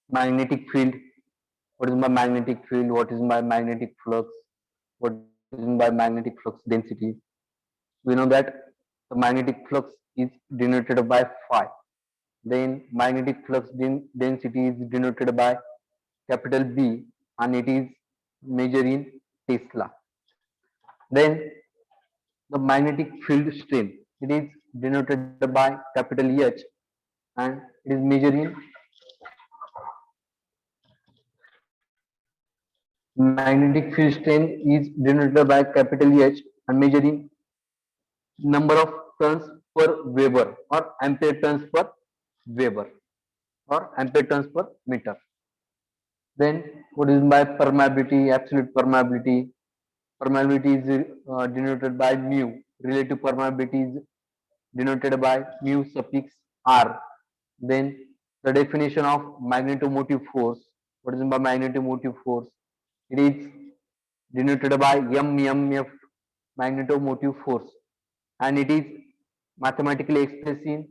magnetic field. What is my magnetic field? What is my magnetic flux? What is my magnetic flux density? We know that the magnetic flux is denoted by phi. Then magnetic flux density is denoted by capital B, and it is measured in Tesla. Then the magnetic field strength, it is denoted by capital H, and it is measured in magnetic field strength is denoted by capital H and measured in number of turns per Weber or ampere turns per Weber or ampere turns per meter. Then what is by permeability? Absolute permeability. Permeability is denoted by mu. Relative permeability is denoted by mu suffix r. Then the definition of magnetomotive force. What is by magnetomotive force? It is denoted by mmf, magnetomotive force, and it is mathematically expressed in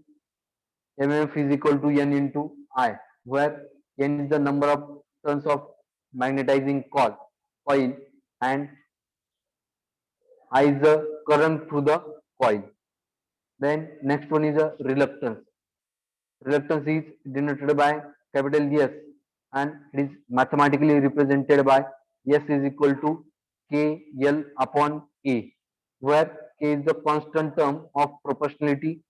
mmf is equal to n into I, where n is the number of turns of magnetizing coil, and I is the current through the coil. Then next one is a reluctance. Reluctance is denoted by capital S, and it is mathematically represented by S is equal to KL upon A, where K is the constant term of proportionality,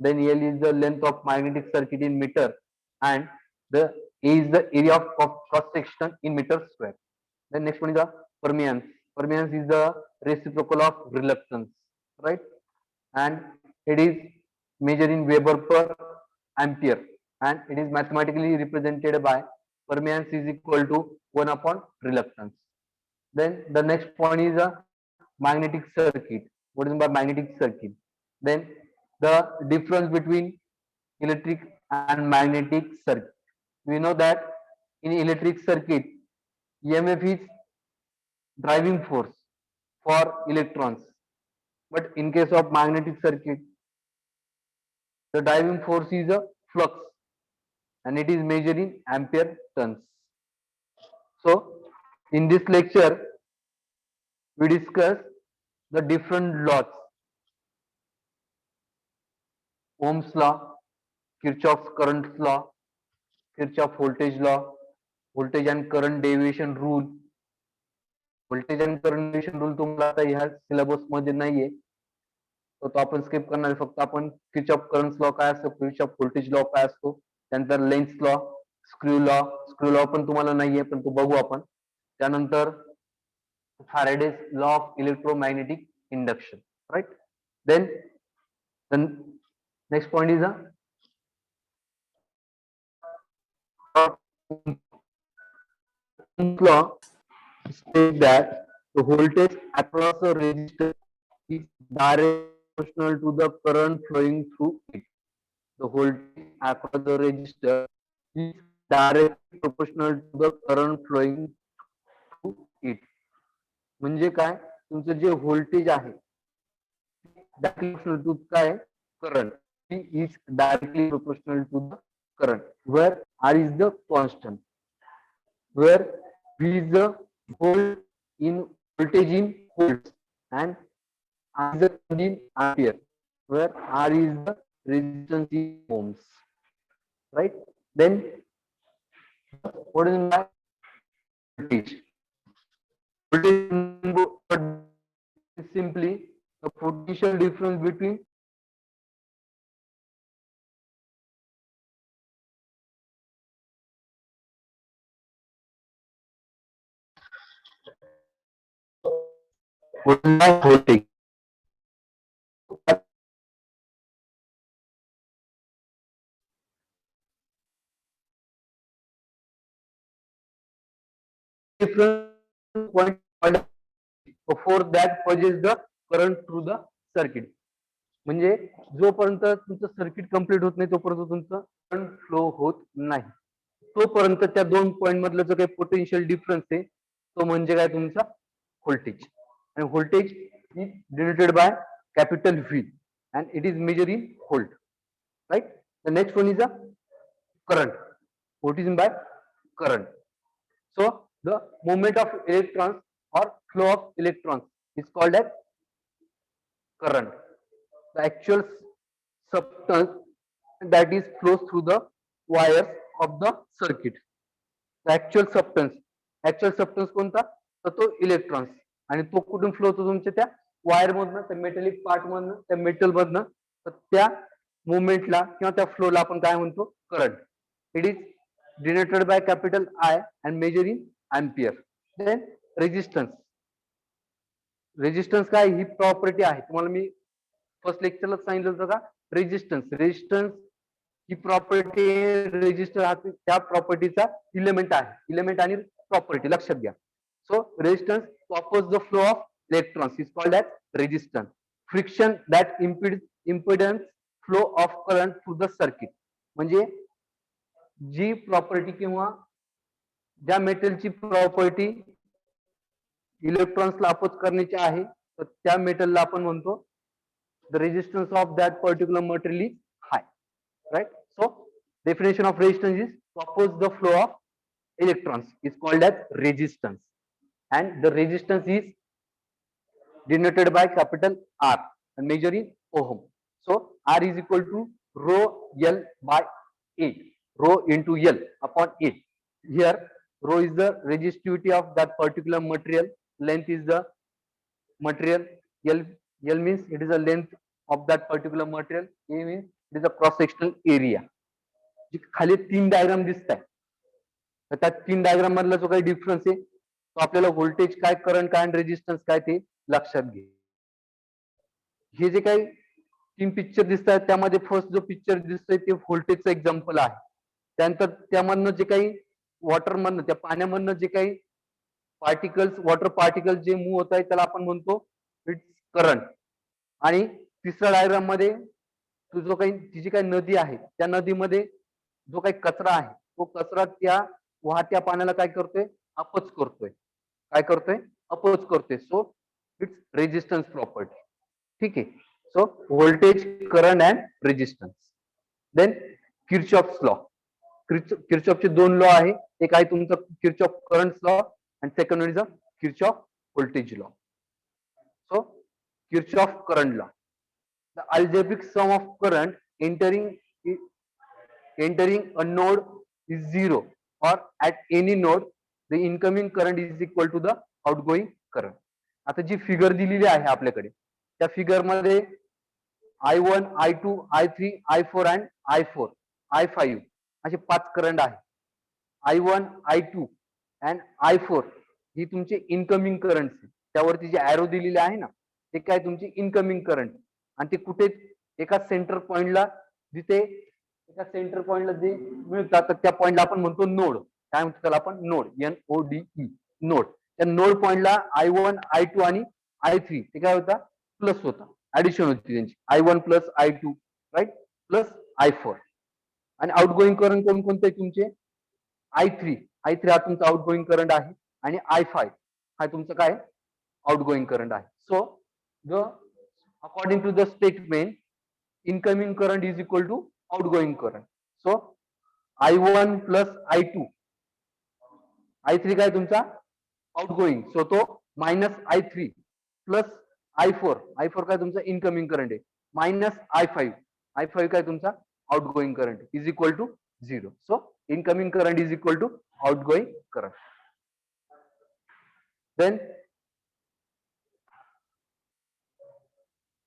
then L is the length of magnetic circuit in meter, and the A is the area of cross section in meter square. Then next one is the permeance. Permeance is the reciprocal of reluctance, right? And it is measured in Weber per ampere, and it is mathematically represented by permeance is equal to 1 upon reluctance. Then the next point is a magnetic circuit. What is by magnetic circuit? Then the difference between electric and magnetic circuit. We know that in electric circuit, EMF is driving force for electrons. But in case of magnetic circuit, the driving force is a flux, and it is measured in ampere turns. So in this lecture, we discuss the different laws: Ohm's law, Kirchhoff's current law, Kirchhoff voltage law, voltage and current derivation rule. Voltage आणि current derivation rule तुम्हाला आता ह्या syllabus मध्ये नाहीये, तो आपण skip करणार आहे. फक्त आपण किर्चॉफ करंट लॉ काय असतो, किर्चॉफ व्होल्टेज लॉ काय असतो, त्यानंतर लेन्झ लॉ, स्क्रू लॉ पण तुम्हाला नाहीये, पण तो बघू आपण. त्यानंतर Faraday's law of electromagnetic induction, right. Then next point is law states that the voltage across a resistor is directly proportional to the current flowing through it. The voltage across the resistor is directly proportional to the current flowing through it. म्हणजे काय, तुमचं जे voltage आहे directly to काय current, is directly proportional to the current, where R is the constant, where V is the volt in voltage in volts, and R is the current in ampere, where R is the resistance in ohms, right. Then what is my voltage? Voltage is simply the potential difference between what is my voltage? Different point before that purges the current through the circuit. म्हणजे जोपर्यंत तुमचं circuit complete होत नाही तोपर्यंत तुमचं current flow होत नाही. तोपर्यंत त्या दोन पॉइंट मधलं जो काही पोटेन्शियल डिफरन्स आहे तो म्हणजे काय, तुमचा व्होल्टेज. आणि voltage is denoted by capital V and it is measured in volt, right. The next one is a current. What is by current. So the movement of electrons or flow of electrons is called as current. The actual substance that is flows through the wires of the circuit. The actual substance कोणता, तर तो electrons, आणि तो कुठून flow होतो तुमच्या त्या wire मधनं, त्या मेटलिक पार्ट मधनं, त्या मेटल मधनं. तर त्या मुवमेंटला किंवा त्या फ्लोला आपण काय म्हणतो, current. It is denoted by capital I and measure in ampere. Then resistance. Resistance काय, ही प्रॉपर्टी आहे, तुम्हाला मी फर्स्ट लेक्चरला सांगितलं होतं का. रेजिस्टन्स ही प्रॉपर्टी, रेजिस्टर हा त्या प्रॉपर्टीचा इलेमेंट आहे. इलेमेंट आणि प्रॉपर्टी लक्षात घ्या. So resistance oppose the flow of electrons is called as resistance. Friction that impedance flow of current through the circuit. म्हणजे जी प्रॉपर्टी किंवा ज्या मेटलची प्रॉपर्टी इलेक्ट्रॉन्सला अपोज करण्याची आहे, तर त्या मेटलला आपण म्हणतो the resistance of that particular material is high, right? So definition of resistance is to oppose the flow of electrons is called as resistance, and the resistance is denoted by capital R and measure in ohm. So R is equal to rho L by A, rho into L upon A. Here rho is the resistivity of that particular material, length is the material, L means it is a length of that particular material, A means it is a cross sectional area. खाली 3 diagram दिसत आहे, तर त्या 3 diagram मधला जो काही difference आहे तो आपल्याला व्होल्टेज काय, करंट काय आणि रेजिस्टन्स काय ते लक्षात घे. हे जे काही 3 पिक्चर दिसत आहेत त्यामध्ये फर्स्ट जो पिक्चर दिसतोय ते व्होल्टेजचं एक्झाम्पल आहे. त्यानंतर त्यामधनं जे काही वॉटर मधनं, त्या पाण्यामधनं जे काही पार्टिकल्स, वॉटर पार्टिकल्स जे मूव्ह होत आहेत त्याला आपण म्हणतो इट्स करंट. आणि तिसऱ्या डायग्राम मध्ये जो काही, ती जी काही नदी आहे त्या नदीमध्ये जो काही कचरा आहे तो कचरा त्या वाहत्या पाण्याला काय करतोय, अपोज करतोय. काय करतोय, अपोज करतोय. So it's resistance property. ठीक आहे. So voltage, current and resistance. Then Kirchhoff's law. किर्चॉफचे 2 लॉ आहे. एक आहे तुमचा Kirchhoff current law and second one is the Kirchhoff voltage law. So Kirchhoff current law, the algebraic sum of current entering a node is 0, or at any node the incoming current is equal to the outgoing current. आता जी figure दिलेली आहे आपल्याकडे, त्या figure मध्ये I1, I2, I3, I4 and I4, I5 असे 5 current आहे. I1, I2 and I4 ही तुमचे incoming current, त्यावरती जे एरो दिलेले आहे ना ते काय तुमची इनकमिंग करंट. आणि ते कुठे, एका सेंटर पॉइंटला, जिथे एका सेंटर पॉइंटला जे मिळतात तर त्या पॉइंटला आपण म्हणतो नोड. काय म्हणतो त्याला आपण, नोड, NODE, नोड. त्या नोड पॉइंटला I1, I2 आणि I3 ते काय होता, प्लस होता, ऍडिशन होती त्यांची, I1 plus I2, right, plus I4. आणि आउटगोईंग करंट कोणते तुमचे, I3 हा तुमचा आउटगोईंग करंट आहे, आणि I5 हा तुमचा काय, आउटगोईंग करंट आहे. So the according to the statement incoming current is equal to outgoing current. So I1 plus I2, I3 काय तुमचा आउटगोईंग, सो तो मायनस I3 प्लस I4 काय तुमचा इनकमिंग करंट आहे, मायनस I5 काय तुमचा outgoing current is equal to 0. So incoming current is equal to outgoing current. Then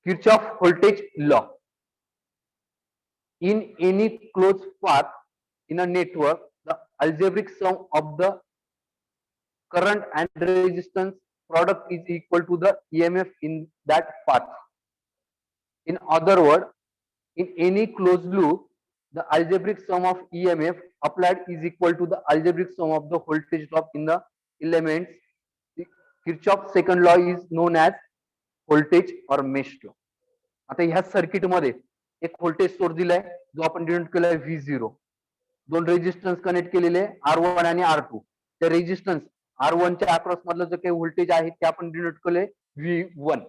Kirchhoff voltage law. In any closed path in a network, the algebraic sum of the current and resistance product is equal to the EMF in that path. In other words, in any closed loop, the algebraic sum of EMF applied is equal to the algebraic sum of the voltage drop in the elements. Kirchhoff's second law is known as voltage or mesh law. आता ह्या circuit मध्ये एक voltage source दिलाय जो आपण denote केलाय V0. 2 resistance connect केलेले R1 आणि R2. त्या रेजिस्टन्स R1 च्या अक्रॉस मधलं जे काही व्होल्टेज आहे ते आपण डिनोट केले V1.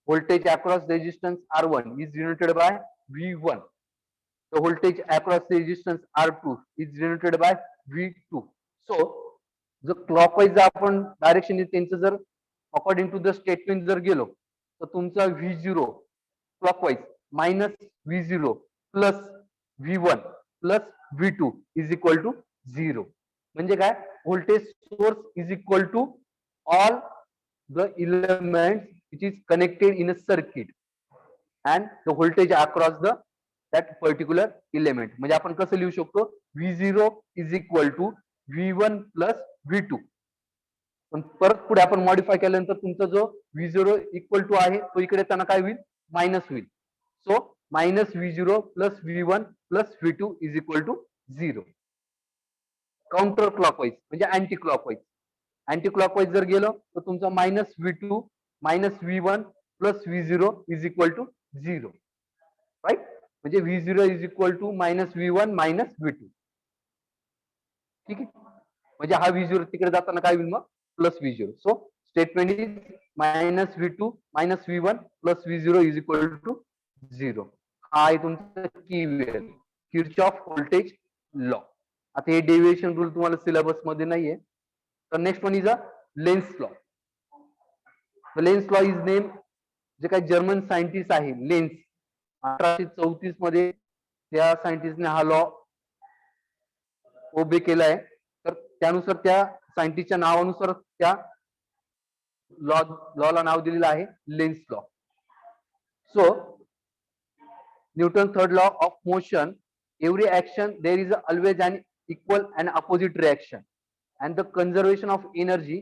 Voltage across resistance R1 is denoted by V1. The voltage across resistance R2 is denoted by V2. सो जर क्लॉकवाईज आपण डायरेक्शन त्यांचं जर अकॉर्डिंग टू द स्टेटमेंट जर गेलो तर तुमचा V0 clockwise minus V0 plus V1 plus V2 is equal to 0. म्हणजे काय, voltage source is equal to all the elements which is connected in a circuit and the voltage across the that particular element. म्हणजे आपण कसं लिहू शकतो, V0 is equal to V1 plus V2. पण परत पुढे आपण मॉडिफाय केल्यानंतर तुमचा जो V0 इक्वल टू आहे तो इकडे त्यांना काय होईल, मायनस होईल. So minus V0 plus V1 plus V2 is equal to 0. Counter clockwise म्हणजे अँटी क्लॉकवाईज. अँटी क्लॉकवाईज जर गेलो तर तुमचा minus V2 minus V1 plus V0 is equal to 0. Right, म्हणजे V0 is equal to minus V1 minus V2. ठीक आहे, म्हणजे हा V0 तिकडे जाताना काय होईल मग, plus V0. So statement is minus V2 minus V1 plus V0 is equal to 0. हा आहे तुमचा KVL, किर्चॉफ व्होल्टेज लॉ. आता हे डेव्हिएशन रूल तुम्हाला सिलेबस मध्ये नाहीये. तर next one is a Lenz law. Lenz law is name, जे काही जर्मन सायंटिस्ट आहे लेन्स, 1834 मध्ये त्या सायंटिस्टने हा लॉ उभे केलाय. तर त्यानुसार त्या सायंटिस्टच्या नावानुसार त्या लॉला नाव दिलेलं आहे Lenz law. So Newton third law of motion, every action there is always an equal and opposite reaction, and the conservation of energy,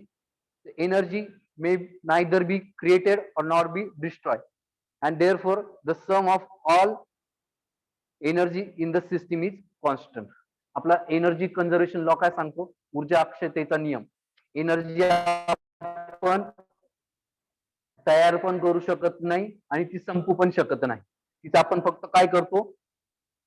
the energy may neither be created or nor be destroyed, and therefore the sum of all energy in the system is constant. आपला energy conservation law काय सांगतो, ऊर्जा अक्षयतेचा नियम. Energy आपण तयार पण करू शकत नाही आणि ती संपू पण शकत नाही. तिचं आपण फक्त काय करतो,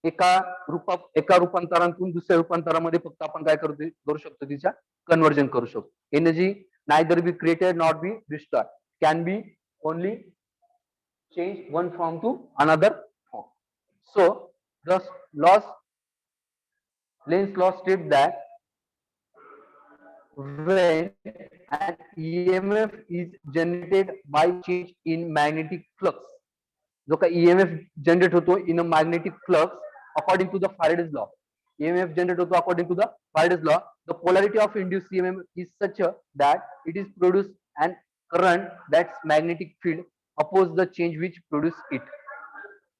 एका रूपांतरातून दुसऱ्या रूपांतरामध्ये फक्त आपण काय करू शकतो, तिच्या कन्वर्जन करू शकतो. Energy neither be created not be destroyed, can be only change one form to another form. So the laws Lenz law states that when an EMF is generated by change in magnetic flux, जो का EMF generate होतो in a magnetic flux according to the Faraday's law, EMF generate होतो according to the Faraday's law, the polarity of induced EMF is such that it is produced an current that's magnetic field oppose the change which produce it.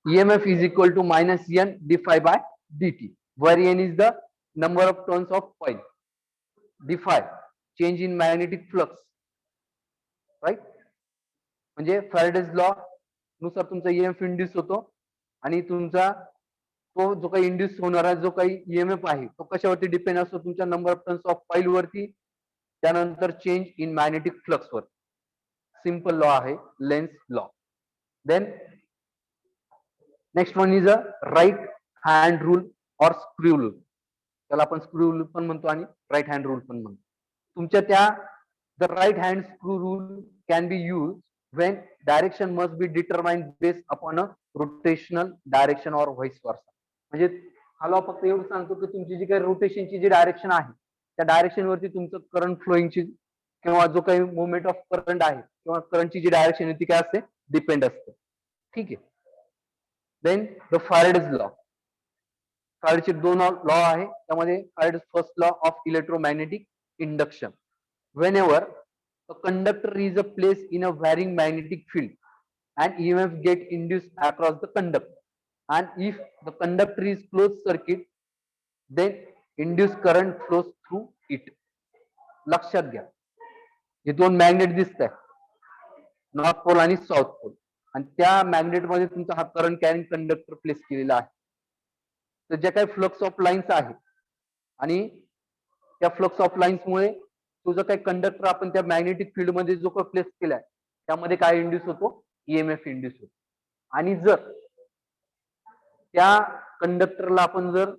EMF is equal to minus N d phi by dt, where N is the number of turns of coil, d phi change in magnetic flux. राईट, म्हणजे Faraday's law नुसार तुमचा EMF induce होतो आणि तुमचा तो जो काही इंड्यूस होणारा जो काही ईएमएफ आहे तो कशावरती डिपेंड असतो, तुमच्या number of turns of coil वरती, त्यानंतर चेंज इन मॅग्नेटिक फ्लक्स वर. सिंपल लॉ आहे Lenz law. Then next one is a right hand rule or screw rule. त्याला आपण स्क्रू रूल पण म्हणतो आणि राईट हँड रूल पण म्हणतो. तुमच्या त्या the right hand screw rule can be use when direction must be determined based upon a rotational direction और व्हाईस वर्सा. म्हणजे हा लॉ फक्त एवढं सांगतो की तुमची जी काही रोटेशनची जी डायरेक्शन आहे त्या डायरेक्शन वरती तुमचं करंट फ्लोईंगची किंवा जो काही मुवमेंट ऑफ करंट आहे किंवा करंटची जी डायरेक्शन आहे ती काय असते, डिपेंड असते. ठीक आहे. Then the Faraday's law. फॅरेडेचे दोन लॉ आहे, त्यामध्ये Faraday's first law of electromagnetic induction. Whenever a conductor is placed in a varying magnetic field, an EMF get induced across the conductor, and if the conductor is closed circuit, then induced current flows through it. लक्षात घ्या, हे दोन magnet दिसत आहेत, north pole आणि south pole, आणि त्या magnet मध्ये तुमचा हा करंट कॅरिंग कंडक्टर प्लेस केलेला आहे. तर ज्या काही फ्लक्स ऑफ लाईन्स आहे आणि त्या फ्लक्स ऑफ लाईन्स मुळे तो जो काही कंडक्टर आपण त्या मॅग्नेटिक फील्ड मध्ये जो काही प्लेस केलाय त्यामध्ये काय इंड्यूस होतो, ईएमएफ इंड्यूस होतो. आणि जर त्या कंडक्टरला आपण जर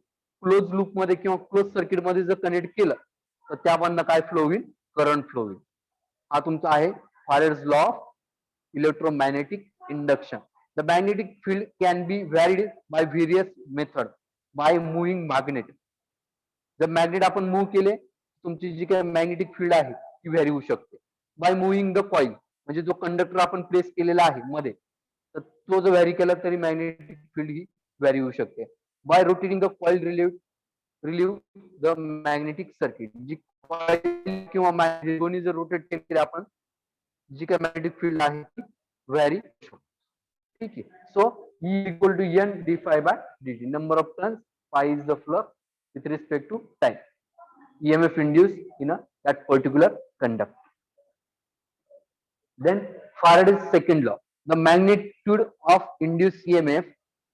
क्लोज लूप मध्ये किंवा क्लोज सर्किट मध्ये जर कनेक्ट केलं तर त्यामधनं काय फ्लो होईल, करंट फ्लो होईल. हा तुमचा आहे Faraday's law of electromagnetic induction. The magnetic field can be varied by various method by moving magnet. जर मॅग्नेट आपण मूव्ह केले, तुमची जी काही मॅग्नेटिक फील्ड आहे ती व्हॅरी होऊ शकते. बाय मुव्हिंग द कॉइल, म्हणजे जो कंडक्टर आपण प्लेस केलेला आहे मध्ये, तर तो जर व्हॅरी केला तरी मॅग्नेटिक फील्ड ही व्हॅरी होऊ शकते. By rotating the coil relieve the magnetic circuit, जी कॉइल किंवा मॅग्नेट दोन्ही जर रोटेट केले आपण, जी काही मॅग्नेटिक फील्ड आहे ती व्हॅरी होऊ शकते. ठीक आहे. सो E equal to N d phi by dt. Number of turns, phi is the flux with respect to time. EMF induced in that particular conductor. Then Faraday's second law. The magnitude of induced EMF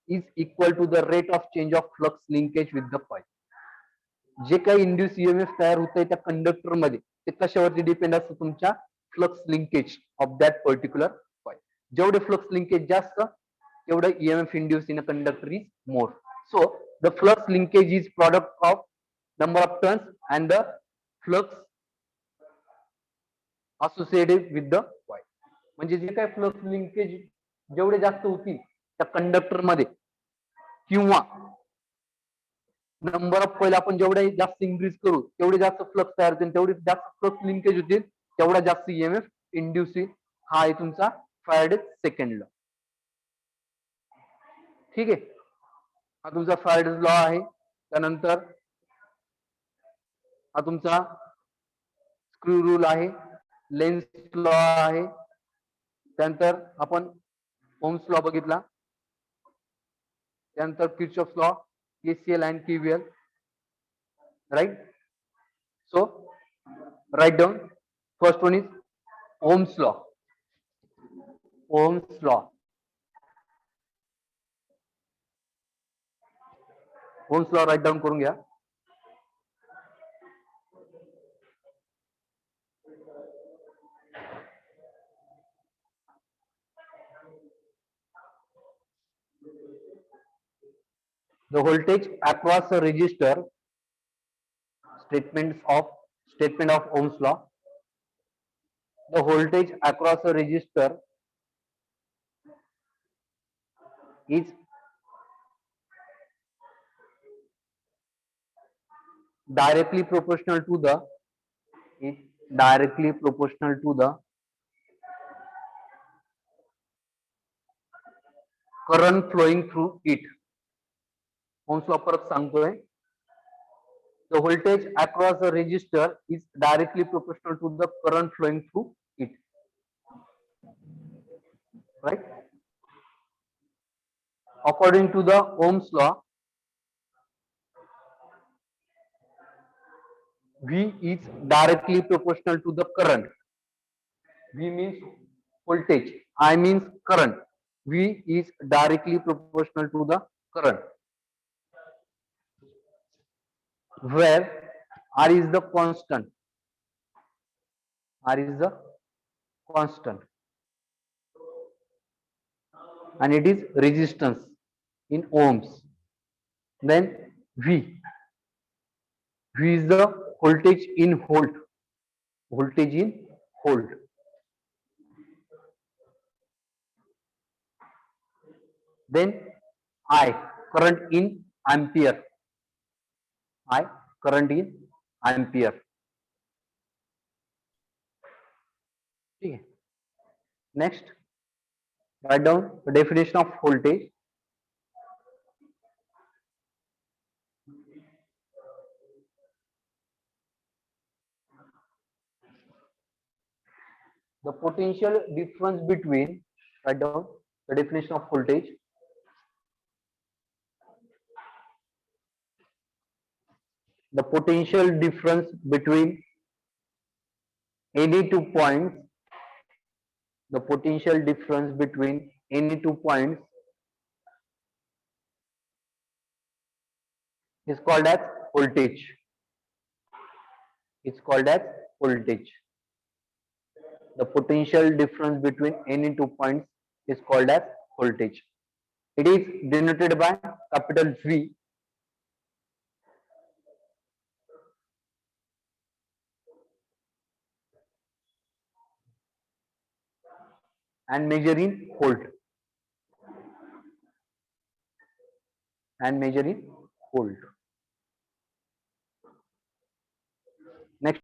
is equal to the rate of change of flux linkage with the coil. जे काही induce EMF तयार होत आहे त्या conductor मध्ये, ते कशावरती depend असतं? तुमच्या flux linkage of that particular coil. जेवढे फ्लक्स लिंकेज जास्त, तेवढं EMF induce in a conductor is more. So the flux linkage is product of number of turns and the flux associated with the coil. म्हणजे जे काही flux linkage जेवढे जास्त होतील त्या conductor मध्ये, किंवा नंबर ऑफ कॉइल आपण जेवढे जास्त इन्क्रीज करू तेवढे जास्त फ्लक्स तयार होतील, तेवढे जास्त फ्लक्स लिंकेज होतील, तेवढा जास्त ईएमएफ इंड्यूस होईल. हा आहे तुमचा फॅराडे सेकंड लॉ. ठीक आहे. हा तुमचा फॅराडेज लॉ आहे. त्यानंतर हा तुमचा स्क्रू रूल आहे, लेन्स लॉ आहे. त्यानंतर आपण ओम्स लॉ बघितला. त्यानंतर Kirchhoff's law, KCL and KVL. Right. So write down. First one is Ohm's law. Ohm's law. Ohm's law write down करून घ्या. The voltage across a resistor, statement of Ohm's law. The voltage across a resistor is directly proportional to the current flowing through it. Ohm's law परत सांगतोय. The voltage across a resistor is directly proportional to the current flowing through it. Right? According to the Ohm's law, V is directly proportional to the current. V means voltage, I means current. V is directly proportional to the current, where R is the constant. R is the constant, and it is resistance in ohms. Then V is the voltage in volt. Voltage in volt. Then I, current in ampere. I, current in ampere. Okay. Next, write down the definition of voltage. The potential difference between, write down the definition of voltage. The potential difference between any 2 points, the potential difference between any 2 points is called as voltage. It's called as voltage. The potential difference between any 2 points is called as voltage. It is denoted by capital V and measure in volt. And measure in volt.